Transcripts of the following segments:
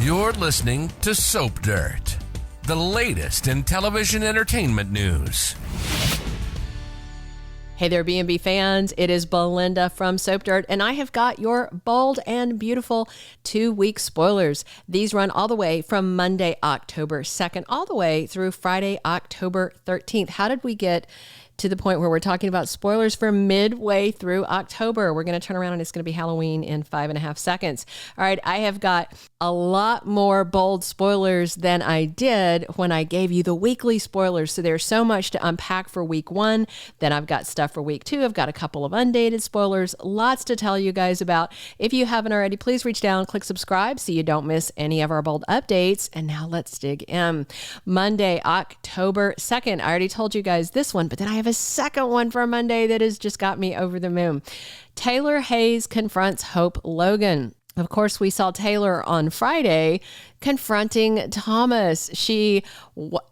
You're listening to Soap Dirt, the latest in television entertainment news. Hey there, B&B fans. It is Belinda from Soap Dirt, and I have got your bold and beautiful 2-week spoilers. These run all the way from Monday, October 2nd, all the way through Friday, October 13th. How did we get to the point where we're talking about spoilers for midway through October? We're going to turn around and it's going to be Halloween in 5.5 seconds. All right, I have got a lot more bold spoilers than I did when I gave you the weekly spoilers. So there's so much to unpack for week 1. Then I've got stuff for week 2. I've got a couple of undated spoilers, lots to tell you guys about. If you haven't already, please reach down, click subscribe so you don't miss any of our bold updates. And now let's dig in. Monday, October 2nd. I already told you guys this one, but then I have a second one for Monday that has just got me over the moon. Taylor Hayes confronts Hope Logan. Of course, we saw Taylor on Friday confronting Thomas. She,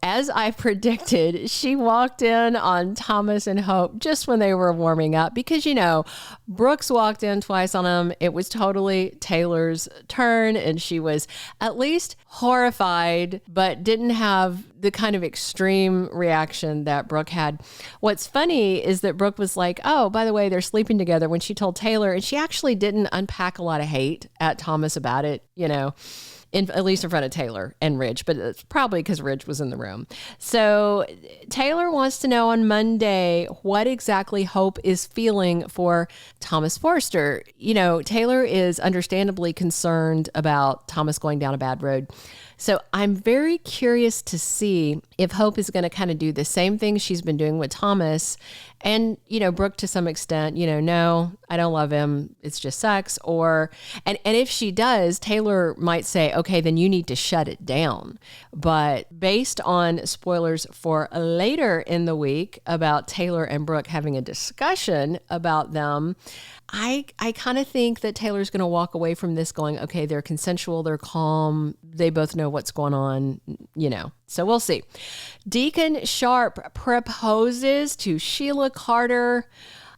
as I predicted, she walked in on Thomas and Hope just when they were warming up because, you know, Brooks walked in twice on him. It was totally Taylor's turn, and she was at least horrified, but didn't have the kind of extreme reaction that Brooke had. What's funny is that Brooke was like, oh, by the way, they're sleeping together when she told Taylor, and she actually didn't unpack a lot of hate at Thomas about it, you know, at least in front of Taylor and Ridge, but it's probably because Ridge was in the room. So Taylor wants to know on Monday what exactly Hope is feeling for Thomas Forrester. You know, Taylor is understandably concerned about Thomas going down a bad road. So I'm very curious to see if Hope is going to kind of do the same thing she's been doing with Thomas and, you know, Brooke to some extent, you know, no, I don't love him. It's just sex. And if she does, Taylor might say, okay, then you need to shut it down. But based on spoilers for later in the week about Taylor and Brooke having a discussion about them, I kind of think that Taylor's going to walk away from this going, okay, they're consensual, they're calm, they both know what's going on, you know. So we'll see. Deacon Sharpe proposes to Sheila Carter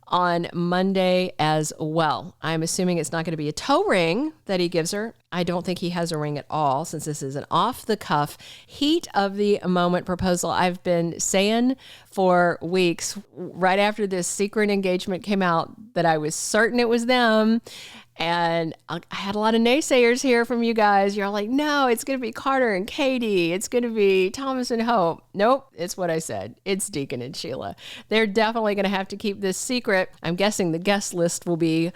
on Monday as well. I'm assuming it's not going to be a toe ring that he gives her. I don't think he has a ring at all, since this is an off-the-cuff, heat of the moment proposal. I've been saying for weeks, right after this secret engagement came out, that I was certain it was them. And I had a lot of naysayers here from you guys. You're all like, no, it's going to be Carter and Katie. It's going to be Thomas and Hope. Nope, it's what I said. It's Deacon and Sheila. They're definitely going to have to keep this secret. I'm guessing the guest list will be,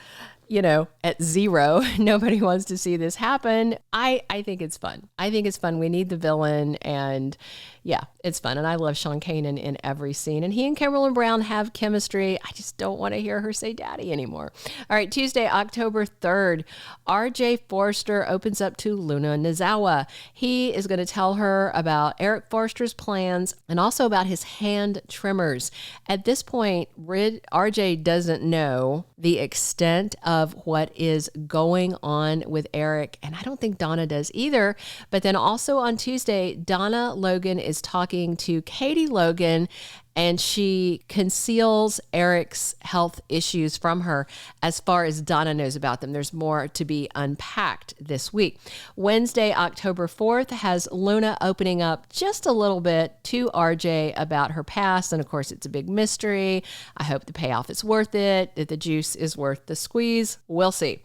you know, at 0. Nobody wants to see this happen. I think it's fun. I think it's fun. We need the villain, and yeah, it's fun. And I love Sean Kanan in every scene. And he and Kimberlin Brown have chemistry. I just don't want to hear her say daddy anymore. All right, Tuesday, October 3rd, RJ Forrester opens up to Luna Nozawa. He is going to tell her about Eric Forrester's plans and also about his hand trimmers. At this point, RJ doesn't know the extent of what is going on with Eric, and I don't think Donna does either. But then also on Tuesday, Donna Logan is talking to Katie Logan, and she conceals Eric's health issues from her as far as Donna knows about them. There's more to be unpacked this week. Wednesday, October 4th, has Luna opening up just a little bit to RJ about her past. And of course, it's a big mystery. I hope the payoff is worth it, that the juice is worth the squeeze. We'll see.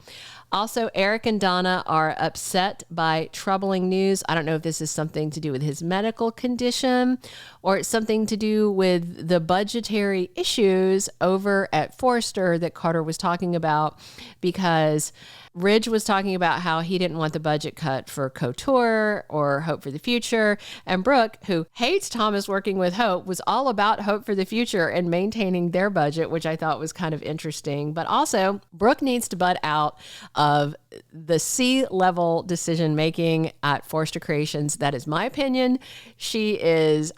Also, Eric and Donna are upset by troubling news. I don't know if this is something to do with his medical condition or it's something to do with the budgetary issues over at Forrester that Carter was talking about, because Ridge was talking about how he didn't want the budget cut for Couture or Hope for the Future. And Brooke, who hates Thomas working with Hope, was all about Hope for the Future and maintaining their budget, which I thought was kind of interesting. But also, Brooke needs to butt out of the C-level decision-making at Forrester Creations. That is my opinion. She is,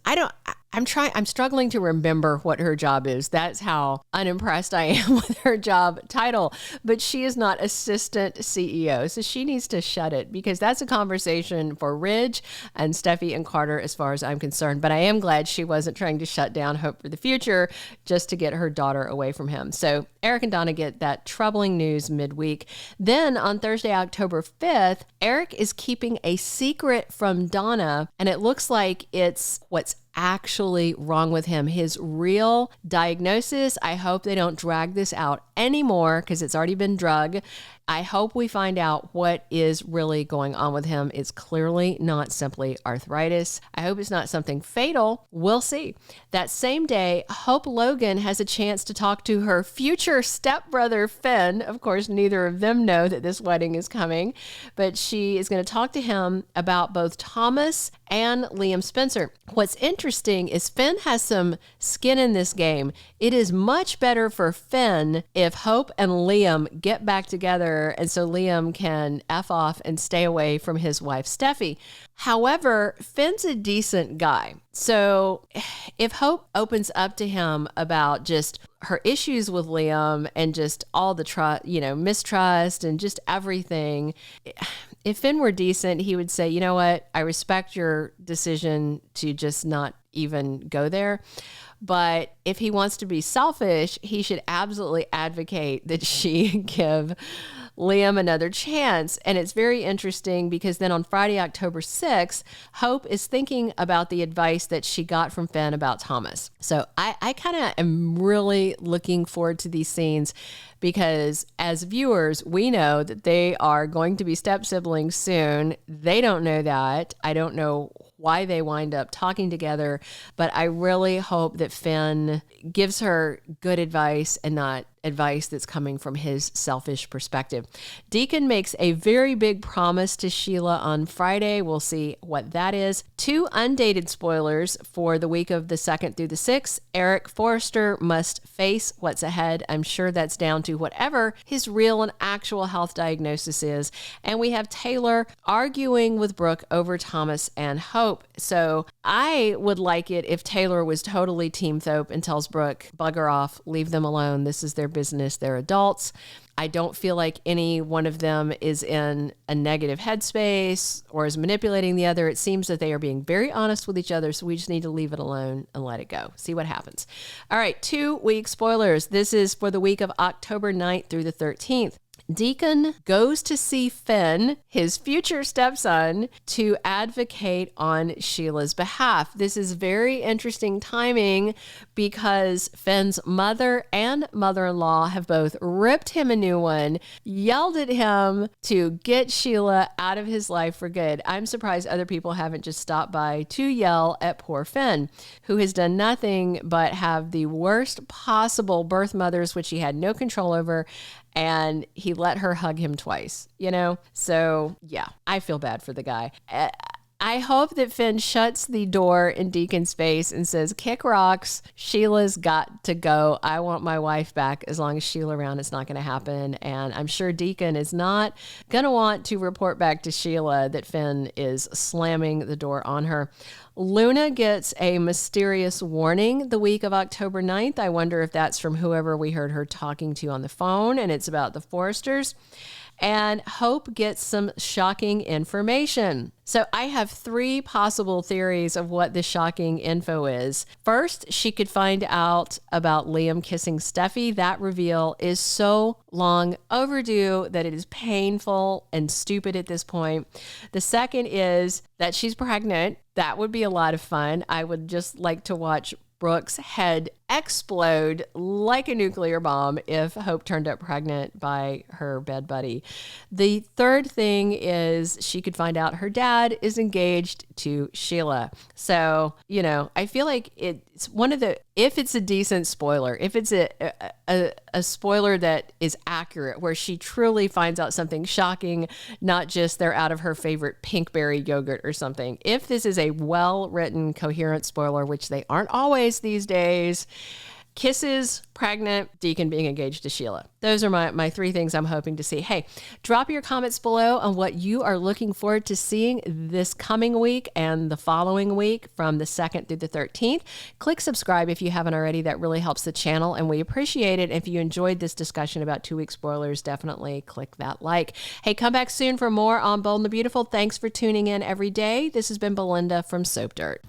I'm struggling to remember what her job is. That's how unimpressed I am with her job title. But she is not assistant CEO. So she needs to shut it, because that's a conversation for Ridge and Steffi and Carter as far as I'm concerned. But I am glad she wasn't trying to shut down Hope for the Future just to get her daughter away from him. So Eric and Donna get that troubling news midweek. Then on Thursday, October 5th, Eric is keeping a secret from Donna, and it looks like it's what's actually wrong with him. His real diagnosis. I hope they don't drag this out anymore, because it's already been drug. I hope we find out what is really going on with him. It's clearly not simply arthritis. I hope it's not something fatal. We'll see. That same day, Hope Logan has a chance to talk to her future stepbrother, Finn. Of course, neither of them know that this wedding is coming, but she is going to talk to him about both Thomas and Liam Spencer. What's interesting is Finn has some skin in this game. It is much better for Finn if Hope and Liam get back together, and so Liam can F off and stay away from his wife, Steffi. However, Finn's a decent guy. So if Hope opens up to him about just her issues with Liam and just all the mistrust and just everything, if Finn were decent, he would say, you know what, I respect your decision to just not even go there. But if he wants to be selfish, he should absolutely advocate that she give Liam another chance. And it's very interesting, because then on Friday, October 6th, Hope is thinking about the advice that she got from Finn about Thomas. So I kind of am really looking forward to these scenes, because as viewers, we know that they are going to be step siblings soon. They don't know that. I don't know why they wind up talking together, but I really hope that Finn gives her good advice and not advice that's coming from his selfish perspective. Deacon makes a very big promise to Sheila on Friday. We'll see what that is. 2 undated spoilers for the week of the 2nd through the 6th. Eric Forrester must face what's ahead. I'm sure that's down to whatever his real and actual health diagnosis is. And we have Taylor arguing with Brooke over Thomas and Hope. So I would like it if Taylor was totally Team Thope and tells Brooke, bugger off, leave them alone. This is their business. They're adults. I don't feel like any one of them is in a negative headspace or is manipulating the other. It seems that they are being very honest with each other. So we just need to leave it alone and let it go. See what happens. All right. 2-week spoilers. This is for the week of October 9th through the 13th. Deacon goes to see Finn, his future stepson, to advocate on Sheila's behalf. This is very interesting timing, because Finn's mother and mother-in-law have both ripped him a new one, yelled at him to get Sheila out of his life for good. I'm surprised other people haven't just stopped by to yell at poor Finn, who has done nothing but have the worst possible birth mothers, which he had no control over, and he let her hug him twice, So, yeah, I feel bad for the guy. I hope that Finn shuts the door in Deacon's face and says, kick rocks, Sheila's got to go. I want my wife back. As long as Sheila around, it's not going to happen. And I'm sure Deacon is not going to want to report back to Sheila that Finn is slamming the door on her. Luna gets a mysterious warning the week of October 9th. I wonder if that's from whoever we heard her talking to on the phone, and it's about the Forresters. And Hope gets some shocking information. So I have 3 possible theories of what the shocking info is. First, she could find out about Liam kissing Steffi. That reveal is so long overdue that it is painful and stupid at this point. The second is that she's pregnant. That would be a lot of fun. I would just like to watch Brooke's head explode like a nuclear bomb if Hope turned up pregnant by her bed buddy. The third thing is she could find out her dad is engaged to Sheila. So, I feel like it's one of the, if it's a decent spoiler, if it's a spoiler that is accurate, where she truly finds out something shocking, not just they're out of her favorite pinkberry yogurt or something. If this is a well-written, coherent spoiler, which they aren't always these days, kisses, pregnant, Deacon being engaged to Sheila. Those are my three things I'm hoping to see. Hey, drop your comments below on what you are looking forward to seeing this coming week and the following week from the 2nd through the 13th. Click subscribe if you haven't already. That really helps the channel, and we appreciate it. If you enjoyed this discussion about 2-week spoilers, definitely click that like. Hey, come back soon for more on Bold and the Beautiful. Thanks for tuning in every day. This has been Belinda from Soap Dirt.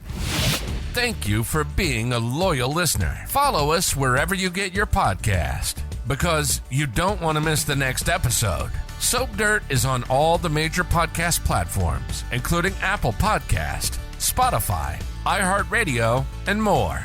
Thank you for being a loyal listener. Follow us wherever you get your podcast, because you don't want to miss the next episode. Soap Dirt is on all the major podcast platforms, including Apple Podcast, Spotify, iHeartRadio, and more.